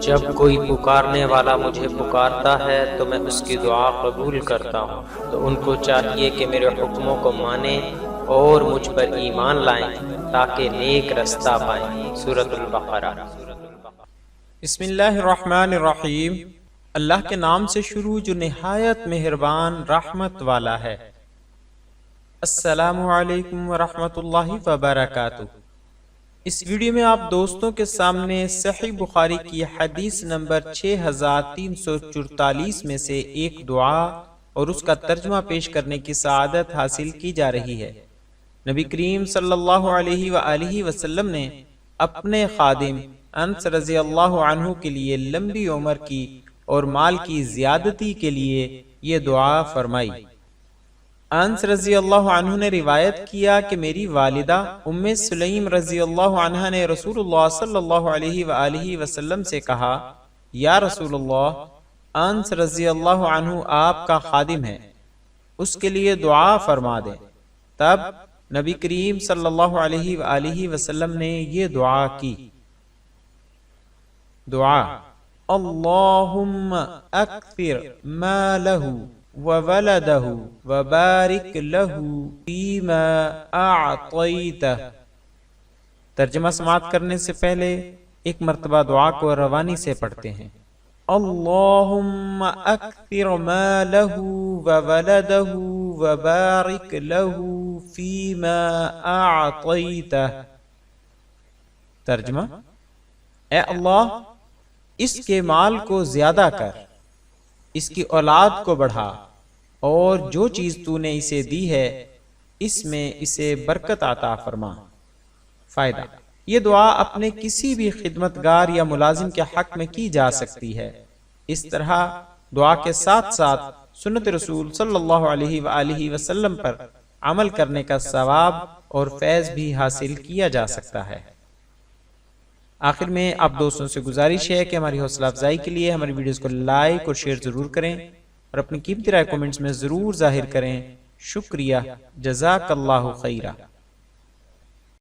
جب کوئی پکارنے والا مجھے پکارتا ہے تو میں اس کی دعا قبول کرتا ہوں، تو ان کو چاہیے کہ میرے حکموں کو مانیں اور مجھ پر ایمان لائیں تاکہ نیک رستہ پائیں۔ سورۃ البقرہ۔ بسم اللہ الرحمن الرحیم۔ اللہ کے نام سے شروع جو نہایت مہربان رحمت والا ہے۔ السلام علیکم ورحمۃ اللہ وبرکاتہ۔ اس ویڈیو میں آپ دوستوں کے سامنے صحیح بخاری کی حدیث نمبر 6344 میں سے ایک دعا اور اس کا ترجمہ پیش کرنے کی سعادت حاصل کی جا رہی ہے۔ نبی کریم صلی اللہ علیہ وآلہ وسلم نے اپنے خادم انس رضی اللہ عنہ کے لیے لمبی عمر کی اور مال کی زیادتی کے لیے یہ دعا فرمائی۔ انس رضی اللہ عنہ نے روایت کیا کہ میری والدہ ام سلیم رضی اللہ عنہ نے رسول اللہ صلی اللہ علیہ وآلہ وسلم سے کہا، یا رسول اللہ، انس رضی اللہ عنہ آپ کا خادم ہے، اس کے لیے دعا فرما دیں۔ تب نبی کریم صلی اللہ علیہ وآلہ وسلم نے یہ دعا کی۔ دعا: اللہم اکثر مالہ وولدہ وبارک لہ فیما اعطیتہ۔ ترجمہ سماعت کرنے سے پہلے ایک مرتبہ دعا کو روانی سے پڑھتے ہیں۔ اللہم اکثر مالہ وولدہ وبارک لہ فیما اعطیتہ۔ ترجمہ: اے اللہ، اس کے مال کو زیادہ کر، اس کی اولاد کو بڑھا، اور جو چیز تو نے اسے دی ہے اس میں اسے برکت عطا فرما۔ فائدہ: یہ دعا اپنے کسی بھی خدمتگار یا ملازم کے حق میں کی جا سکتی ہے۔ اس طرح دعا کے ساتھ ساتھ سنت رسول صلی اللہ علیہ وآلہ وسلم پر عمل کرنے کا ثواب اور فیض بھی حاصل کیا جا سکتا ہے۔ آخر میں آپ دوستوں سے گزارش ہے کہ ہماری حوصلہ افزائی کے لیے ہماری ویڈیوز کو لائک اور شیئر ضرور کریں اور اپنی قیمتی رائے کومنٹس میں ضرور ظاہر کریں۔ شکریہ، جزاک اللہ خیرہ۔